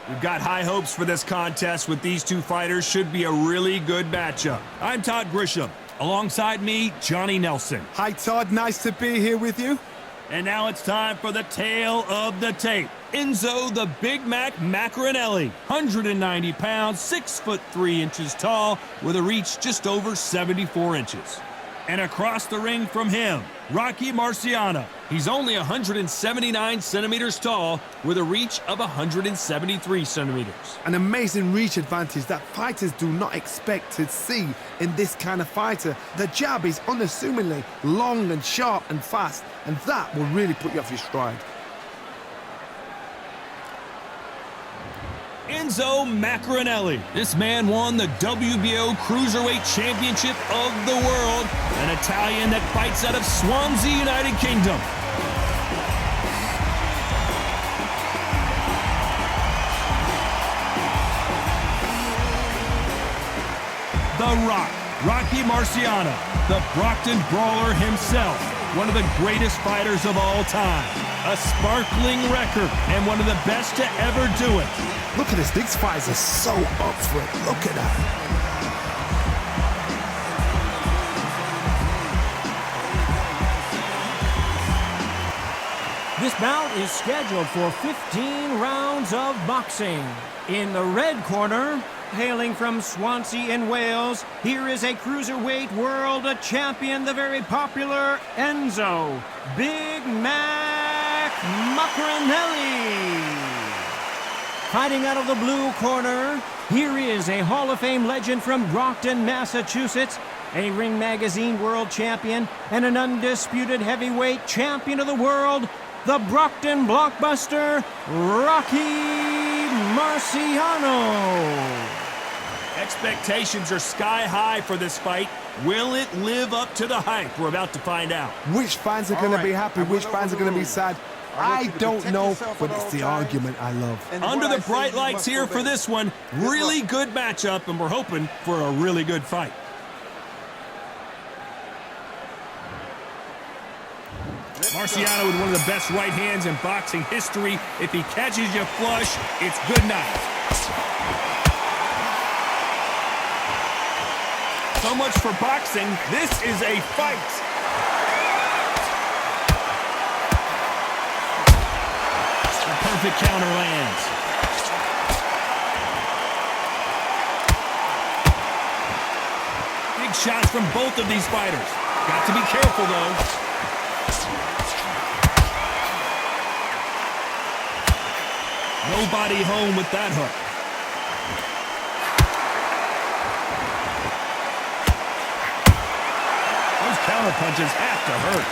We've got high hopes for this contest with these two fighters. Should be a really good matchup. I'm Todd Grisham. Alongside me, Johnny Nelson. Hi, Todd. Nice to be here with you. And now it's time for the tale of the tape. Enzo the Big Mac Maccarinelli, 190 pounds, 6'3" tall, with a reach just over 74 inches. And across the ring from him, Rocky Marciano. He's only 179 centimeters tall with a reach of 173 centimeters. An amazing reach advantage that fighters do not expect to see in this kind of fighter. The jab is unassumingly long and sharp and fast, and that will really put you off your stride. Enzo Maccarinelli. This man won the WBO Cruiserweight Championship of the World, an Italian that fights out of Swansea, United Kingdom. The Rock, Rocky Marciano, the Brockton Brawler himself, one of the greatest fighters of all time. A sparkling record and one of the best to ever do it. Look at this, these fighters are so up for it. Look at that. This bout is scheduled for 15 rounds of boxing. In the red corner, hailing from Swansea in Wales, here is a Cruiserweight World Champion, the very popular Enzo Big Mac Maccarinelli. Fighting out of the blue corner, here is a Hall of Fame legend from Brockton, Massachusetts, a Ring Magazine World Champion, and an undisputed heavyweight champion of the world, the Brockton blockbuster, Rocky Marciano. Expectations are sky high for this fight. Will it live up to the hype? We're about to find out. Which fans are going to be happy, which fans are going to be sad? I don't know, but it's the argument I love. Under the bright lights here for this one, really good matchup, and we're hoping for a really good fight. Marciano with one of the best right hands in boxing history. If he catches you flush, it's good night. So much for boxing. This is a fight. Perfect counter lands. Big shots from both of these fighters. Got to be careful, though. Nobody home with that hook. Those counter punches have to hurt.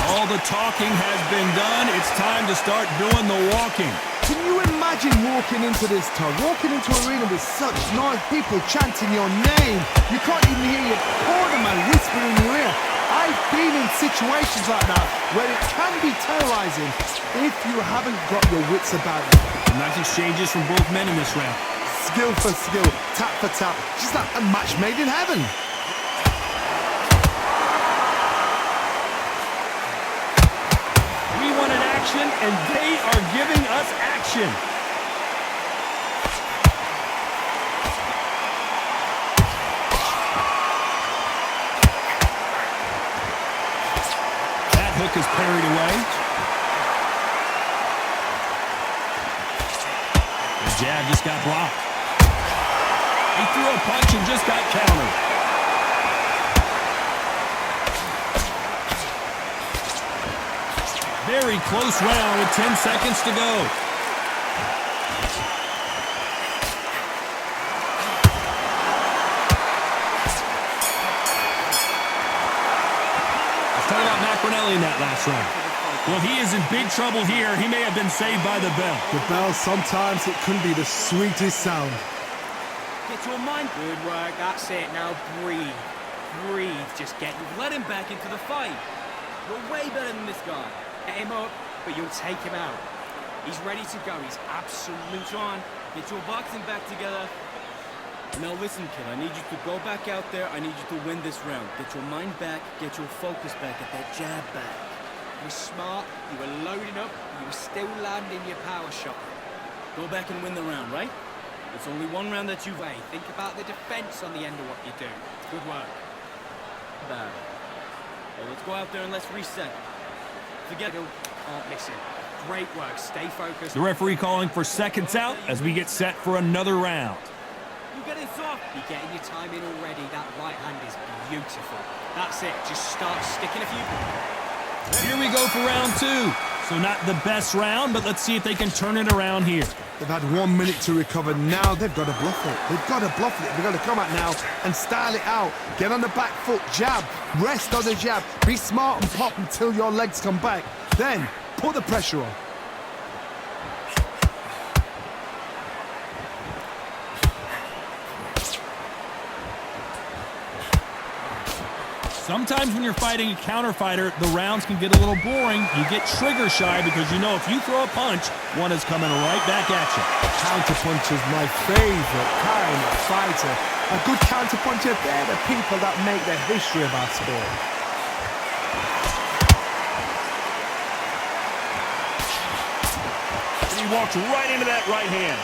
All the talking has been done. It's time to start doing the walking. Can you imagine walking into this, Todd? Walking into an arena with such noise, people chanting your name. You can't even hear your cornerman whisper in your ear. I've been in situations like that where it can be terrorizing if you haven't got your wits about you. Nice exchanges from both men in this round. Skill for skill, tap for tap. Just like a match made in heaven. And they are giving us action. That hook is parried away. The jab just got blocked. He threw a punch and just got countered. Very close round with 10 seconds to go. Let's talk about Maccarinelli in that last round. Well, he is in big trouble here. He may have been saved by the bell. The bell, sometimes it can be the sweetest sound. Get your mind. Good work. That's it. Now breathe. Breathe. Just let him back into the fight. You're way better than this guy. Get him up, but you'll take him out. He's ready to go. He's absolute on. Get your boxing back together. Now listen, kid. I need you to go back out there. I need you to win this round. Get your mind back. Get your focus back. Get that jab back. You were smart, you were loading up, you were still landing your power shot. Go back and win the round, right? It's only one round that you've... Think about the defense on the end of what you do. Good work. Bad. Well, let's go out there and let's reset. Forget it. Aren't missing. Great work. Stay focused. The referee calling for seconds out as we get set for another round. You get it soft. You're getting your time in already. That right hand is beautiful. That's it. Just start sticking a few. Here we go for round two. So not the best round, but let's see if they can turn it around here. They've had 1 minute to recover. Now they've got to bluff it. They've got to bluff it. They've got to come out now and style it out. Get on the back foot, jab, rest on the jab. Be smart and pop until your legs come back. Then put the pressure on. Sometimes when you're fighting a counter fighter, the rounds can get a little boring. You get trigger shy because you know if you throw a punch, one is coming right back at you. Counter punch is my favorite kind of fighter. A good counter puncher, they're the people that make the history of our sport. And he walks right into that right hand.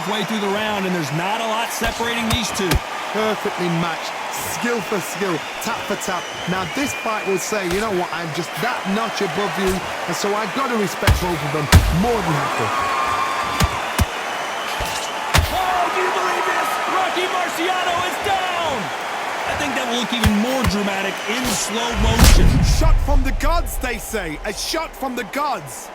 Halfway through the round, and there's not a lot separating these two. Perfectly matched, skill for skill, tap for tap. Now this fight will say, you know what, I'm just that notch above you, and so I've got to respect both of them more than happy. Oh, do you believe this? Rocky Marciano is down! I think that will look even more dramatic in slow motion. Shot from the gods, they say. A shot from the gods.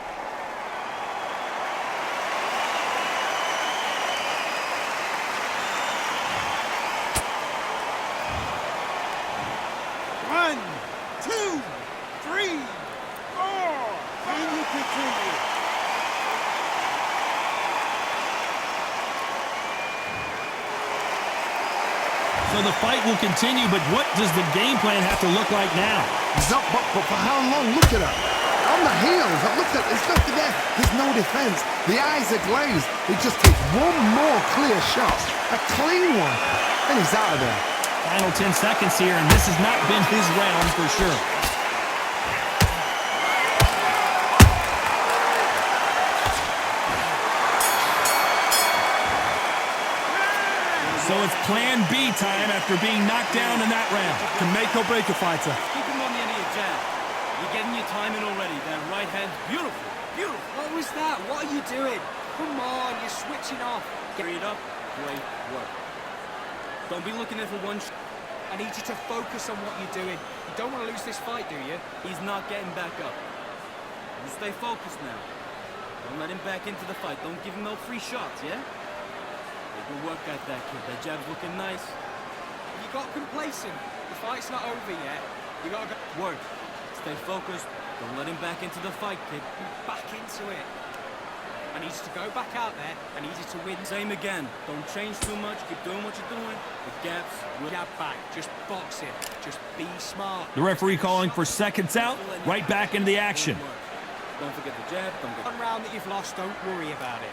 So the fight will continue, but what does the game plan have to look like now? But for how long? Look at her. On the heels. Look at it. There's nothing there. There's no defense. The eyes are glazed. He just takes one more clear shot. A clean one. And he's out of there. Final 10 seconds here, and this has not been his round for sure. So it's plan B time after being knocked down in that round. Can make or break a fighter. Keep him on the end of your jab. You're getting your time in already. That right hand's beautiful. Beautiful. What was that? What are you doing? Come on, you're switching off. Get it up. Great work. Don't be looking in for one shot. I need you to focus on what you're doing. You don't want to lose this fight, do you? He's not getting back up. You stay focused now. Don't let him back into the fight. Don't give him no free shots, yeah? Good work at that, kid. That jab's looking nice. You got complacent. The fight's not over yet. You gotta go. Work. Stay focused. Don't let him back into the fight, kid. Back into it. I need you to go back out there. I need you to win. Same again. Don't change too much. Keep doing what you're doing. The gaps. Jab back. Just box it. Just be smart. The referee calling for seconds out. Right back into the action. Don't forget the jab. Don't get... One round that you've lost, don't worry about it.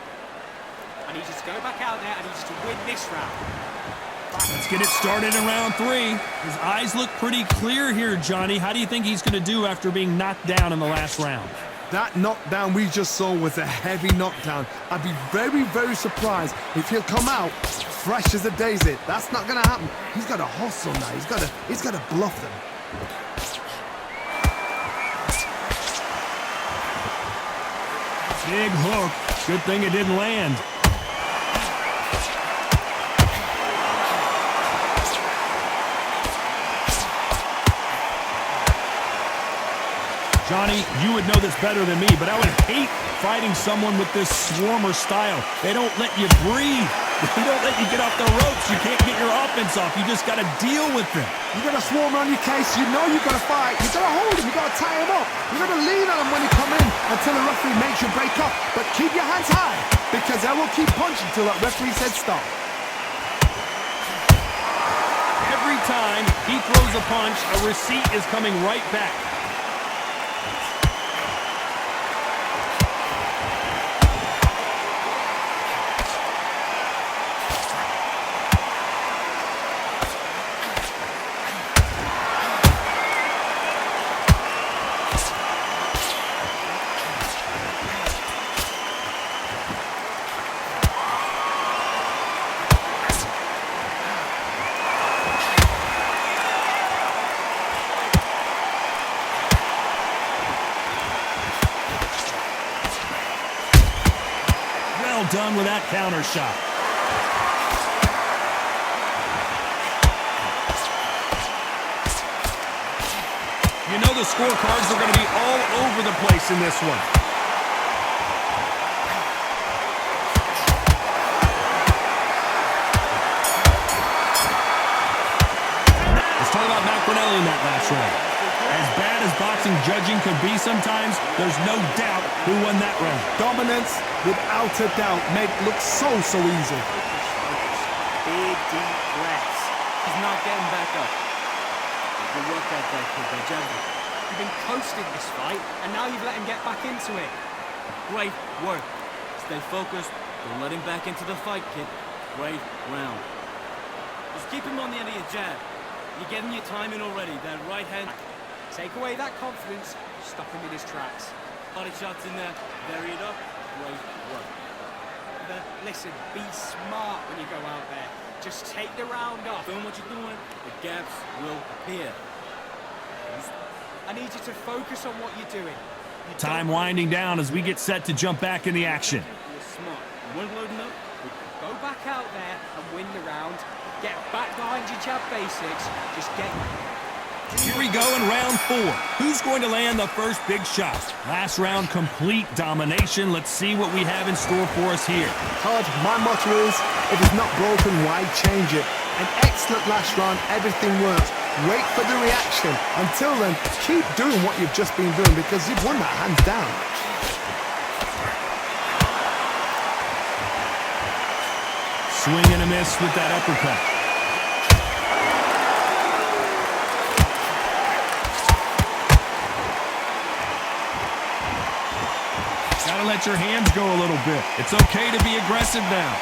I need you to go back out there. I need you to win this round. Let's get it started in round three. His eyes look pretty clear here, Johnny. How do you think he's going to do after being knocked down in the last round? That knockdown we just saw was a heavy knockdown. I'd be very, very surprised if he'll come out fresh as a daisy. That's not going to happen. He's got to hustle now. He's got to bluff them. Big hook. Good thing it didn't land. Johnny, you would know this better than me, but I would hate fighting someone with this swarmer style. They don't let you breathe. They don't let you get off the ropes. You can't get your offense off. You just got to deal with them. You got a swarmer on your case. You know you got to fight. You got to hold him. You got to tie him up. You got to lean on him when he come in until the referee makes you break up. But keep your hands high because I will keep punching until that referee said stop. Every time he throws a punch, a receipt is coming right back. done with that counter shot. You know the scorecards are going to be all over the place in this one. Let's talk about Maccarinelli in that last round. As bad as boxing judging could be sometimes, there's no doubt who won that round. Dominance, without a doubt, made it look so easy. Big, deep breaths. He's not getting back up. Good work out there, kid. They're jumping. You've been coasting this fight, and now you've let him get back into it. Great work. Stay focused. Don't let him back into the fight, kid. Great round. Just keep him on the end of your jab. You're getting your timing already. That right hand. Take away that confidence, stop him in his tracks. Body shots in there. Vary it up. Great work. But listen, be smart when you go out there. Just take the round off. Doing what you're doing, the gaps will appear. I need you to focus on what you're doing. Time winding down as we get set to jump back in the action. You're smart. You weren't loading up. Go back out there and win the round. Get back behind your jab basics. Just get... Here we go in round 4. Who's going to land the first big shot? Last round, complete domination. Let's see what we have in store for us here. Todd, my motto is, if it's not broken, why change it? An excellent last round, everything works. Wait for the reaction. Until then, keep doing what you've just been doing because you've won that hands down. Swing and a miss with that uppercut. Gotta let your hands go a little bit. It's okay to be aggressive now.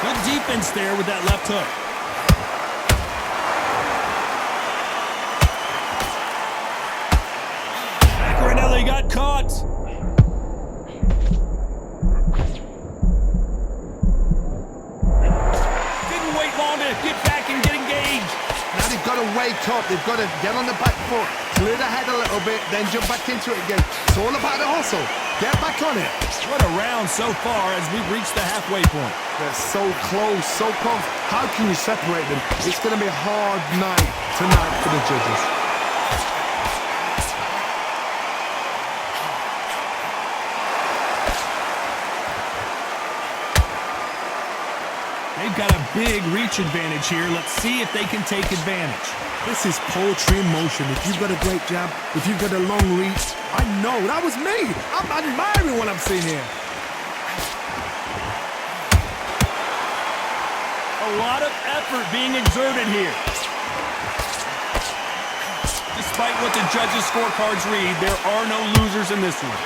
Good defense there with that left hook. Maccarinelli got caught. Didn't wait long to get back and get engaged. Now they've got to wake up. They've got to get on the back foot, clear the head a little bit, then jump back into it again. It's all about the hustle. Get back on it. What a round so far as we've reached the halfway point. They're so close, so close. How can you separate them? It's going to be a hard night tonight for the judges. They've got a big reach advantage here. Let's see if they can take advantage. This is poetry in motion. If you've got a great jab, if you've got a long reach, I know, that was me. I'm admiring what I'm seeing here. A lot of effort being exerted here. Despite what the judges' scorecards read, there are no losers in this one.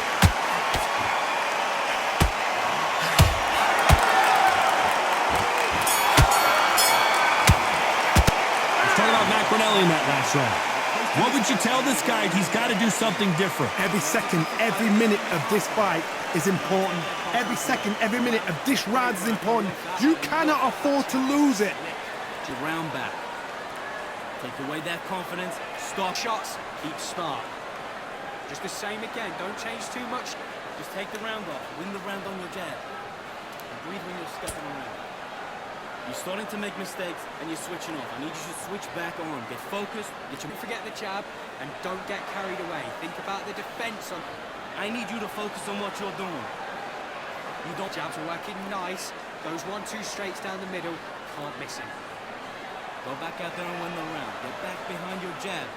Maccarinelli in that last round. What would you tell this guy? He's got to do something different. Every second, every minute of this fight is important. Every second, every minute of this round is important. You cannot afford to lose it. Get your round back. Take away that confidence. Stop shots. Keep smart. Just the same again. Don't change too much. Just take the round off. Win the round on your jab. And breathe when you're stepping around. You're starting to make mistakes and you're switching off. I need you to switch back on. Get focused. Don't forget the jab and don't get carried away. Think about the defense on. I need you to focus on what you're doing. You don't. Jabs are working nice. Those 1-2 straights down the middle. Can't miss him. Go back out there and win the round. Get back behind your jab.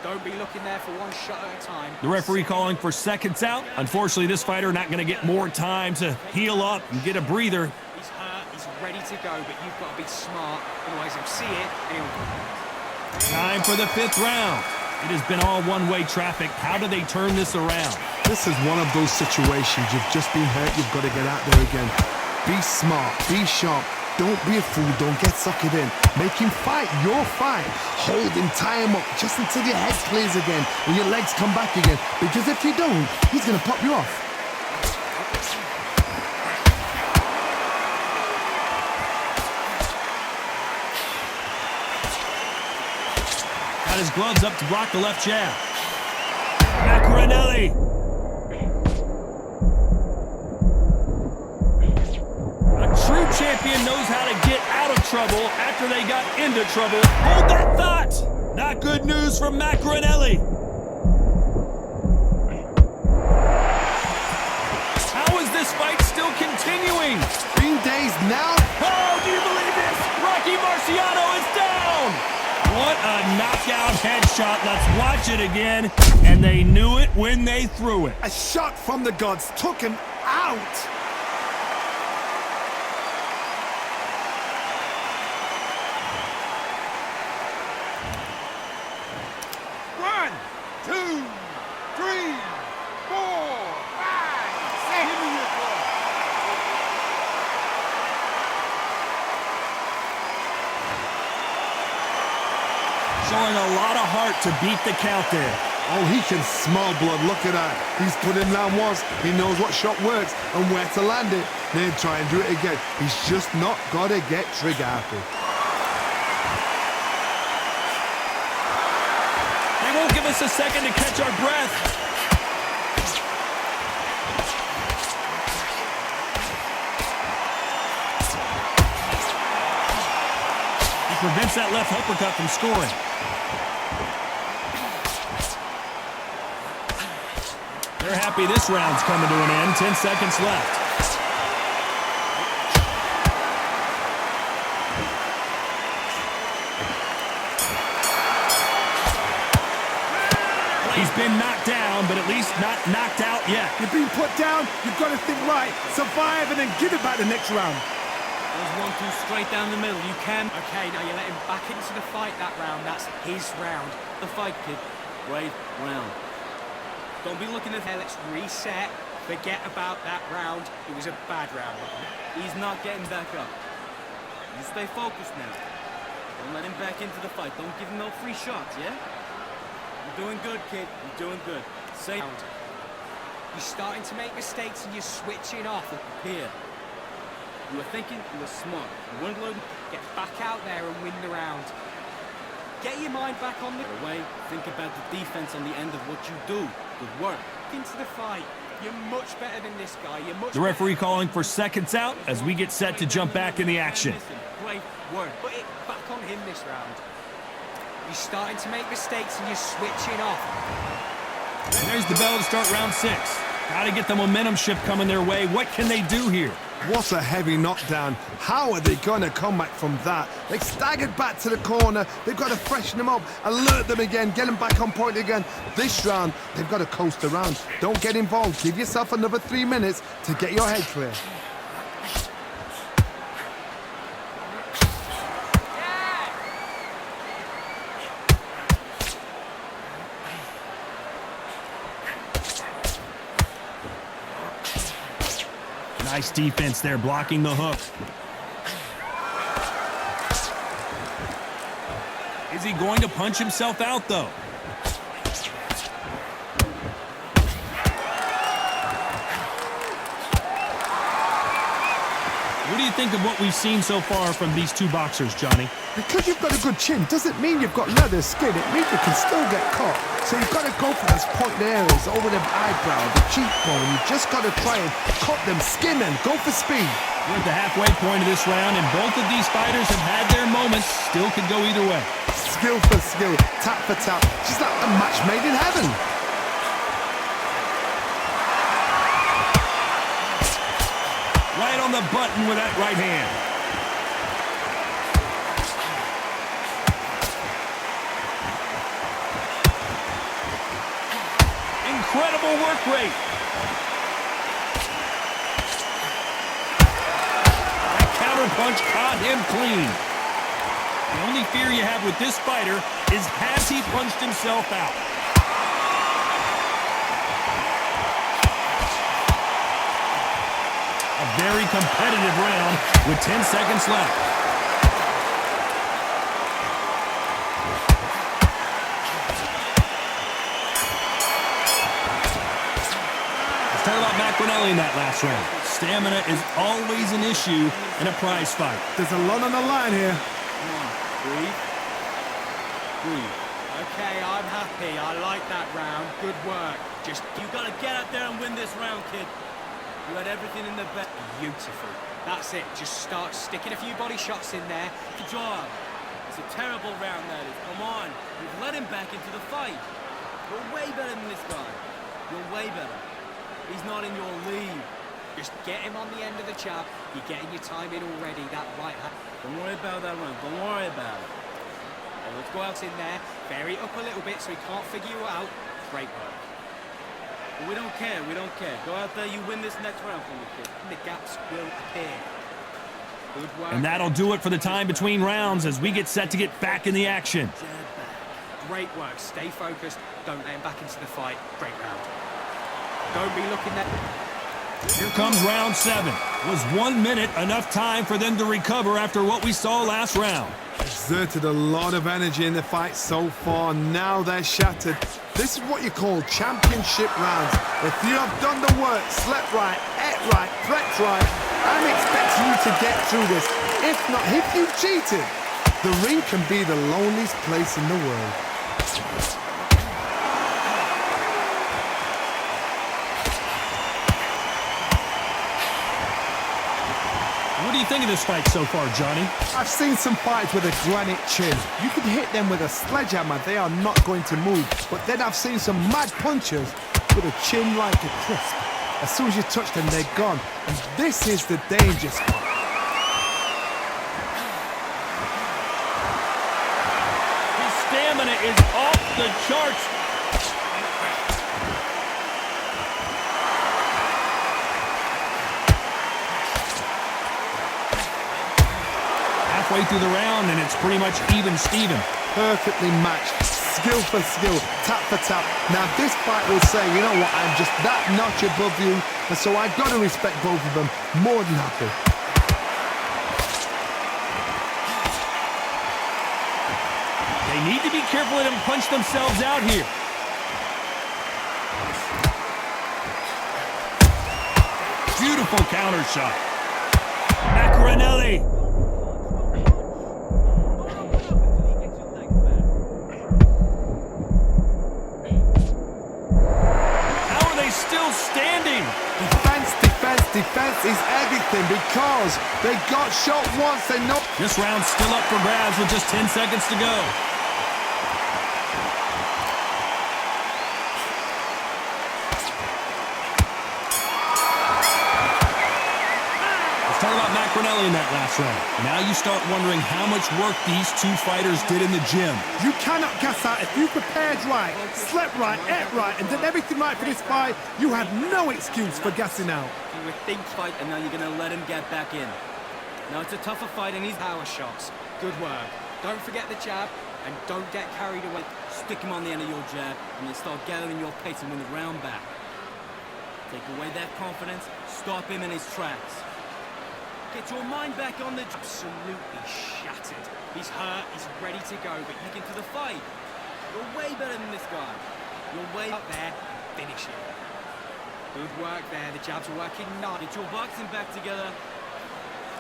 Don't be looking there for one shot at a time. The referee calling for seconds out. Unfortunately, this fighter not going to get more time to heal up and get a breather. He's hurt. He's ready to go, but you've got to be smart. Otherwise, he'll see it and he'll... Time for the 5th round. It has been all one-way traffic. How do they turn this around? This is one of those situations. You've just been hurt. You've got to get out there again. Be smart. Be sharp. Don't be a fool. Don't get suckered in. Make him fight your fight. Hold him, tie him up, just until your head clears again and your legs come back again. Because if you don't, he's going to pop you off. Got his gloves up to block the left jab. Maccarinelli. A true champion knows how to get out of trouble after they got into trouble. Hold that thought. Not good news from Maccarinelli. How is this fight still continuing? 3 days now? Oh, do you believe this? Rocky Marciano is down! What a knockout headshot. Let's watch it again. And they knew it when they threw it. A shot from the gods took him out. One, two, three, four, five, six. Give me your ball. Showing a lot of heart to beat the count there. Oh, he can smell blood. Look at that. He's put him down once. He knows what shot works and where to land it. Then try and do it again. He's just not got to get trigger happy. They won't give us a second to catch our breath. He prevents that left uppercut from scoring. They're happy this round's coming to an end. 10 seconds left. He's been knocked down, but at least not knocked out yet. You've been put down, you've got to think right, survive, and then give it back the next round. There's 1-2 straight down the middle. You can. Okay, now you let him back into the fight that round. That's his round. The fight, kid. Right round. Don't be looking at there. Let's reset. Forget about that round. It was a bad round. He's not getting back up. You stay focused now. Don't let him back into the fight. Don't give him no free shots, yeah? You're doing good, kid. You're doing good. Say You're starting to make mistakes and you're switching off. here. You were thinking, you were smart. You weren't loading. Get back out there and win the round. Get your mind back on the Away. Think about the defense on the end of what you do. Good work. into the fight. You're much better than this guy. You're much The referee calling for seconds out as we get set to jump back in the action. Great work. Put it back on him this round. You're starting to make mistakes and you're switching off. And there's the bell to start round 6. Got to get the momentum shift coming their way. What can they do here? What a heavy knockdown. How are they going to come back from that? They staggered back to the corner. They've got to freshen them up, alert them again, get them back on point again. This round, they've got to coast around. Don't get involved. Give yourself another 3 minutes to get your head clear. Nice defense there, blocking the hook. Is he going to punch himself out, though? What do you think of what we've seen so far from these two boxers, Johnny? Because you've got a good chin doesn't mean you've got leather skin. It means you can still get caught. So you've got to go for those point areas over the eyebrow, the cheekbone. You've just got to try and cut them, skin them, go for speed. We're at the halfway point of this round, and both of these fighters have had their moments. Still could go either way. Skill for skill, tap for tap. Just like a match made in heaven. Right on the button with that right hand. Incredible work rate. That counter punch caught him clean. The only fear you have with this fighter is has he punched himself out? A very competitive round with 10 seconds left. Let's talk about Maccarinelli in that last round. Stamina is always an issue in a prize fight. There's a lot on the line here. Come on. Breathe. Breathe. Okay, I'm happy. I like that round. Good work. You gotta get out there and win this round, kid. You had everything in the bag. Beautiful. That's it. Just start sticking a few body shots in there. Good job. It's a terrible round, that is. Come on. You've let him back into the fight. You're way better than this guy. You're way better. He's not in your league. Just get him on the end of the jab. You're getting your time in already. That right hand. Don't worry about that round. Don't worry about it. Oh, let's go out in there. Vary it up a little bit so he can't figure you out. Great work. We don't care. We don't care. Go out there. You win this next round for me, kid. The gaps will appear. Good work. And that'll do it for the time between rounds as we get set to get back in the action. Great work. Stay focused. Don't let him back into the fight. Great round. Don't be looking there. Here comes round 7. Was 1 minute enough time for them to recover after what we saw last round? Exerted a lot of energy in the fight so far. Now they're shattered. This is what you call championship rounds. If you have done the work, slept right, ate right, prepped right, I'm expecting you to get through this. If not, if you cheated, the ring can be the loneliest place in the world. What do you think of this fight so far, Johnny? I've seen some fights with a granite chin. You can hit them with a sledgehammer, they are not going to move. But then I've seen some mad punchers with a chin like a crisp. As soon as you touch them, they're gone. And this is the danger spot. His stamina is off the charts. Halfway through the round, and it's pretty much even Steven. Perfectly matched, skill for skill, tap for tap. Now this fight will say, you know what, I'm just that notch above you, and so I've got to respect both of them more than happy. They need to be careful let them punch themselves out here. Beautiful counter shot. Maccarinelli. Standing. Defense is everything because they got shot once, they know. This round's still up for grabs with just 10 seconds to go. Let's talk about Maccarinelli in that last round. Now you start wondering how much work these two fighters did in the gym. You cannot gas out if you prepared right, slept right, ate right, and did everything right for this fight. You had no excuse for gassing out. You would think fight, and now you're going to let him get back in. Now it's a tougher fight, and he's power shots. Good work. Don't forget the jab, and don't get carried away. Stick him on the end of your jab, and then start gathering your pace and win the round back. Take away that confidence, stop him in his tracks. Get your mind back on the... Absolutely shattered. He's hurt, he's ready to go, but back into the fight. You're way better than this guy. You're way up there, finish it. Good work there, the jabs are working nice. Get your boxing back together.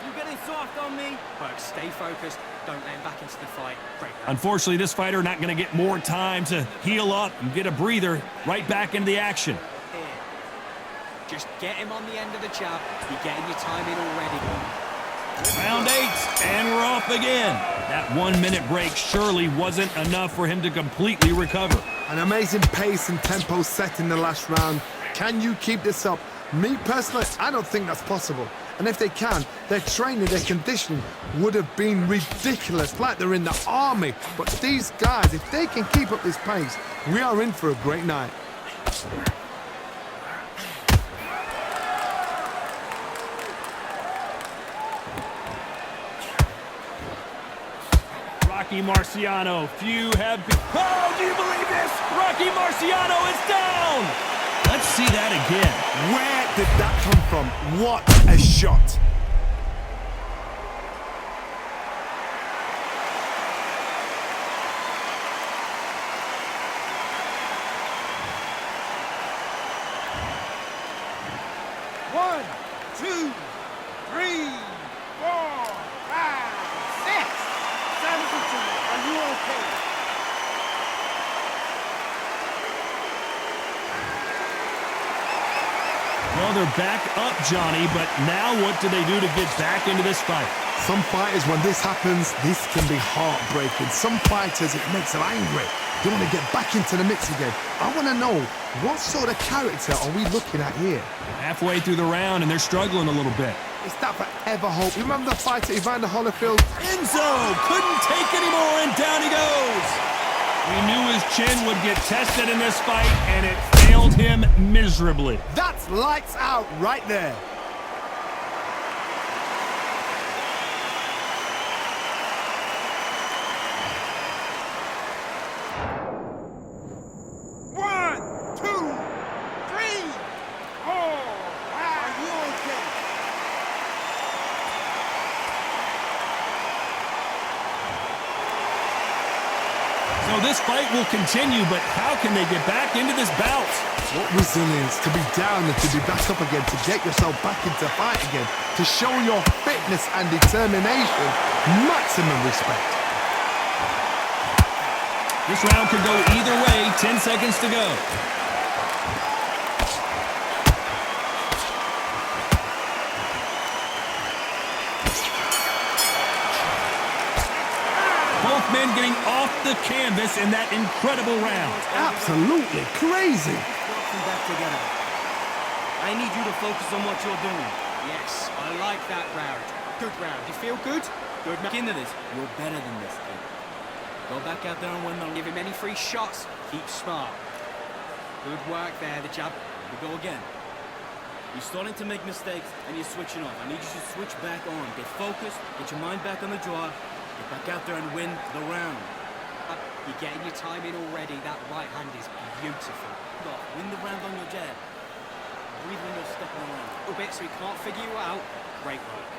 You're getting soft on me. Work, stay focused, don't let him back into the fight. Great. Unfortunately, this fighter not going to get more time to heal up and get a breather right back into the action. Just get him on the end of the jab. You're getting your time in already. Round 8, and we're off again. That 1 minute break surely wasn't enough for him to completely recover. An amazing pace and tempo set in the last round. Can you keep this up? Me personally, I don't think that's possible. And if they can, their training, their conditioning would have been ridiculous, like they're in the army. But these guys, if they can keep up this pace, we are in for a great night. Rocky Marciano, few have been... Oh, do you believe this? Rocky Marciano is down! Let's see that again. Where did that come from? What a shot! One, two, three, 4, 5, 6, 7, are you okay? Well, they're back up, Johnny, but now what do they do to get back into this fight? Some fighters, when this happens, this can be heartbreaking. Some fighters, it makes them angry. They want to get back into the mix again. I want to know, what sort of character are we looking at here? Halfway through the round, and they're struggling a little bit. It's that forever hope. Remember the fight at Evander Holyfield? Enzo couldn't take anymore, and down he goes. We knew his chin would get tested in this fight, and it failed him miserably. That's lights out right there. So this fight will continue, but how can they get back into this bout? What resilience to be down and to be back up again, to get yourself back into fight again, to show your fitness and determination. Maximum respect. This round could go either way. 10 seconds to go. Both men getting off the canvas in that incredible round. Absolutely crazy. Walking back together. I need you to focus on what you're doing. Yes, I like that round. Good round. You feel good? Good. Look into this. You're better than this, kid. Go back out there and win the... Give him any free shots. Keep smart. Good work there, the jab. We go again. You're starting to make mistakes, and you're switching off. I need you to switch back on. Get focused. Get your mind back on the draw. Get back out there and win the round. You're getting your time in already. That right hand is beautiful. Win the round on your jab. Breathe when you're stepping around. A little bit so he can't figure you out. Great work.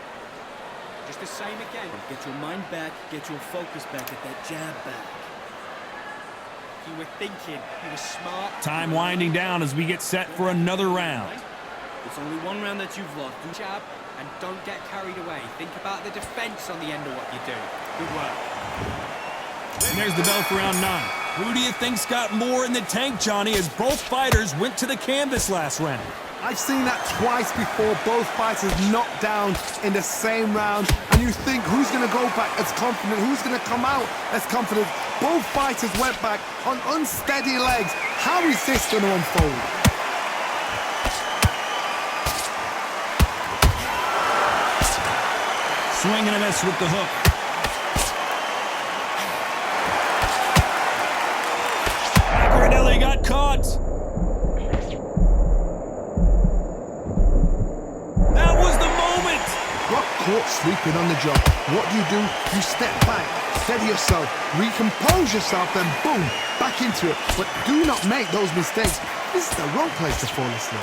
Just the same again. Get your mind back. Get your focus back. Get that jab back. You were thinking. You were smart. Time winding down as we get set for another round. It's only one round that you've lost. Jab and don't get carried away. Think about the defense on the end of what you do. Good work. And there's the bell for round 9. Who do you think's got more in the tank, Johnny, as both fighters went to the canvas last round? I've seen that twice before, both fighters knocked down in the same round, and you think, who's going to go back as confident, who's going to come out as confident? Both fighters went back on unsteady legs. How is this going to unfold? Swing and a miss with the hook. Maccarinelli got caught. That was the moment. Got caught sleeping on the job. What do? You step back, steady yourself, recompose yourself, then boom, back into it. But do not make those mistakes. This is the wrong place to fall asleep.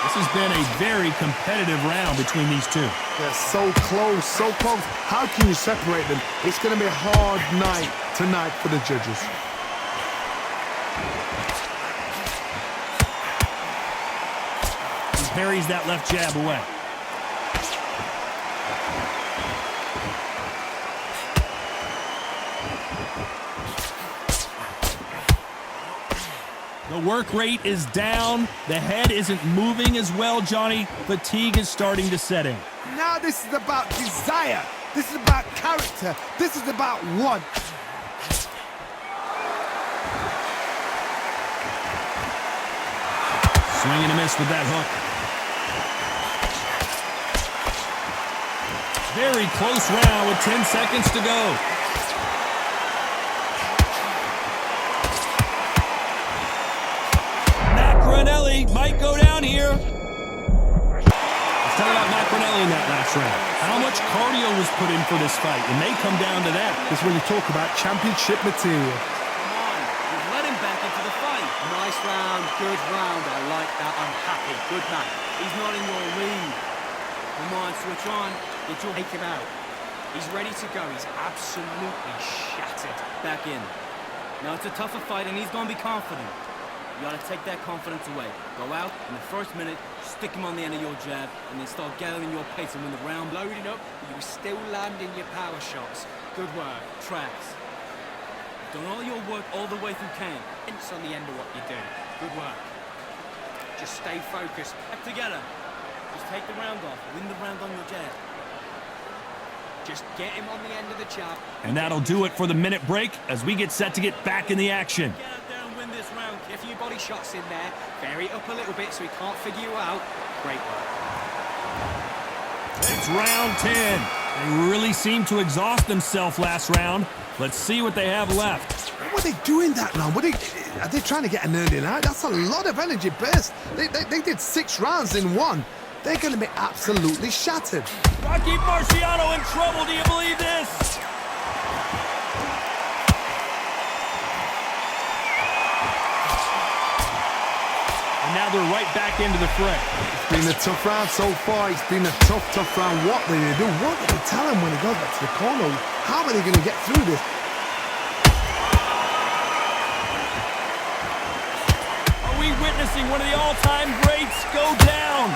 This has been a very competitive round between these two. They're so close, so close. How can you separate them? It's going to be a hard night tonight for the judges. He parries that left jab away. The work rate is down. The head isn't moving as well, Johnny. Fatigue is starting to set in. Now this is about desire. This is about character. This is about want. Swing and a miss with that hook. Very close round with 10 seconds to go. Maccarinelli might go down here. Let's talk about Maccarinelli in that last round. How much cardio was put in for this fight? It may come down to that. This is when you talk about championship material. Come on. You've let him back into the fight. Nice round, good round. I like that. I'm happy. Good man. He's not in your league. Come on, switch on. Take him out. He's ready to go. He's absolutely shattered. Back in. Now it's a tougher fight, and he's going to be confident. You gotta take that confidence away. Go out in the first minute, stick him on the end of your jab, and then start gathering your pace and win the round. Loading up, but you were still landing your power shots. Good work. Tracks. Done all your work all the way through Kane. It's on the end of what you do. Good work. Just stay focused. Back together. Just take the round off. Win the round on your jab. Just get him on the end of the jab. And that'll do it for the minute break as we get set to get back in the action. Get out there and win this round. A few body shots in there. Vary it up a little bit so he can't figure you out. Great work. It's round 10. They really seemed to exhaust themselves last round. Let's see what they have left. What are they doing that now? Are they trying to get an early night? That's a lot of energy burst. They did 6 rounds in one. They're going to be absolutely shattered. Rocky Marciano in trouble. Do you believe this? And now they're right back into the fray. It's been a tough round so far. It's been a tough round. What do they do? What do they tell him when he goes back to the corner? How are they going to get through this? Are we witnessing one of the all-time greats go down?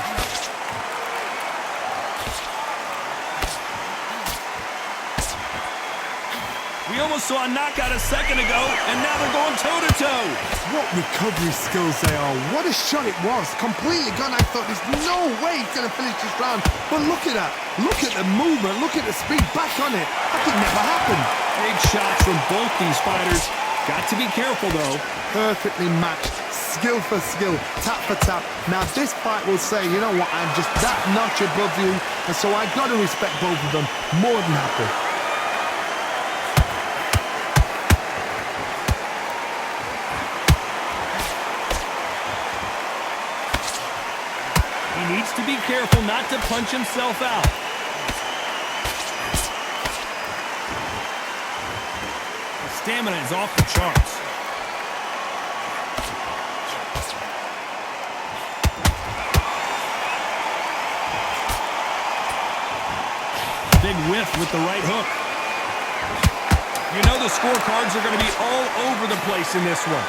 We almost saw a knockout a second ago, and now they're going toe-to-toe. What recovery skills they are. What a shot it was. Completely gone. I thought there's no way he's going to finish this round. But look at that. Look at the movement. Look at the speed. Back on it. That could never happen. Big shots from both these fighters. Got to be careful, though. Perfectly matched. Skill for skill. Tap for tap. Now this fight will say, you know what, I'm just that notch above you. And so I got to respect both of them. More than happy. He needs to be careful not to punch himself out. His stamina is off the charts. Big whiff with the right hook. You know the scorecards are going to be all over the place in this one.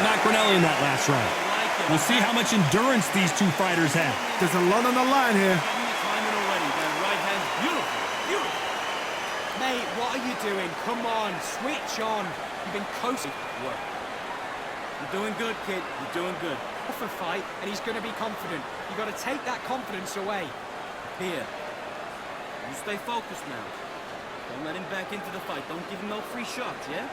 Maccarinelli in that last round. We'll see how much endurance these two fighters have. There's a lot on the line here. Beautiful. Mate, what are you doing? Come on, switch on. You've been coasting. Work. You're doing good, kid. You're doing good. Off a fight, and he's going to be confident. You've got to take that confidence away. Here. You stay focused now. Don't let him back into the fight. Don't give him no free shots, yeah?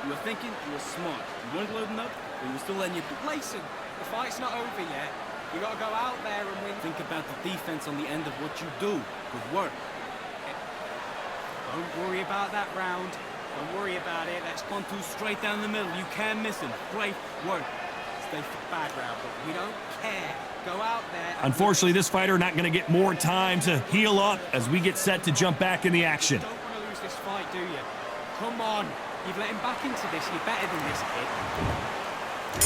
You were thinking, you were smart. You weren't loading up, but you were still letting you do. Listen, the fight's not over yet. You got to go out there and win. Think about the defense on the end of what you do. Good work. Don't worry about that round. Don't worry about it. Let's One, two, straight down the middle. You can't miss him. Great work. stay for the bad round, but we don't care. Go out there. Unfortunately, this fighter not going to get more time to heal up as we get set to jump back in the action. You don't want to lose this fight, do you? Come on. You've let him back into this. You're better than this, kid.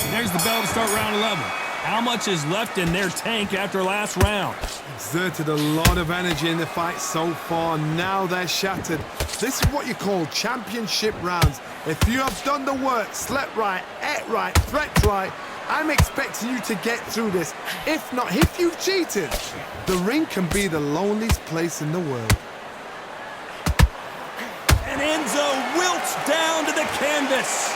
And there's the bell to start round 11. How much is left in their tank after last round? Exerted a lot of energy in the fight so far. Now they're shattered. This is what you call championship rounds. If you have done the work, slept right, ate right, threat right, I'm expecting you to get through this. If not, if you've cheated, the ring can be the loneliest place in the world. And Enzo wilts down to the canvas.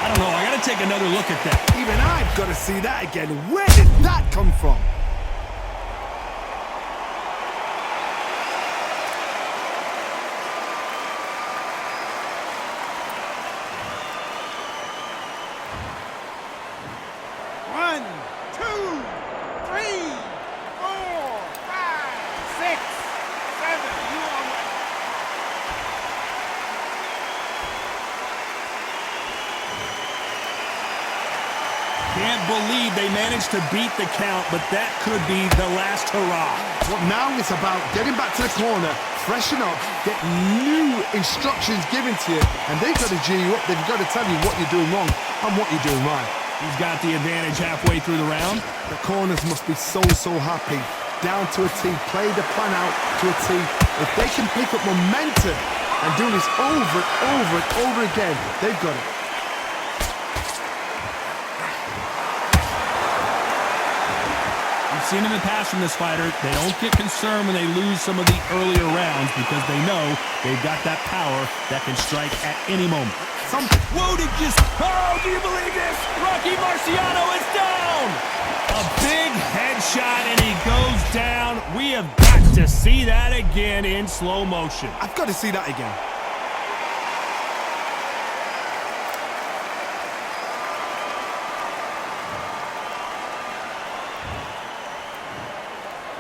I don't know, I gotta take another look at that. Even I've got to see that again. Where did that come from? One, two, three, four, five, six, seven. You are right. Can't believe they managed to beat the count, but that could be the last hurrah. Well, now it's about getting back to the corner, freshen up, get new instructions given to you, and they've got to G you up. They've got to tell you what you're doing wrong and what you're doing right. He's got the advantage halfway through the round. The corners must be so happy. down to a T. Play the plan out to a T. If they can pick up momentum and do this over and over and over again, they've got it. We've seen in the past from this fighter, they don't get concerned when they lose some of the earlier rounds because they know they've got that power that can strike at any moment. Whoa, oh, do you believe this? Rocky Marciano is down! A big headshot and he goes down. We have got to see that again in slow motion. I've got to see that again.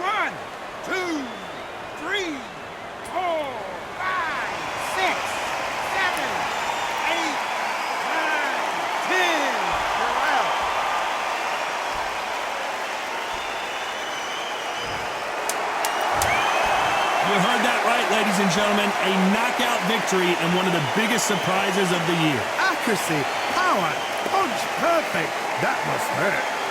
One, two, three, 4, 5, 6, 7, 8, 9, 10. You're out. You heard that right, ladies and gentlemen. A knockout victory and one of the biggest surprises of the year. Accuracy, power, punch, perfect. That must hurt.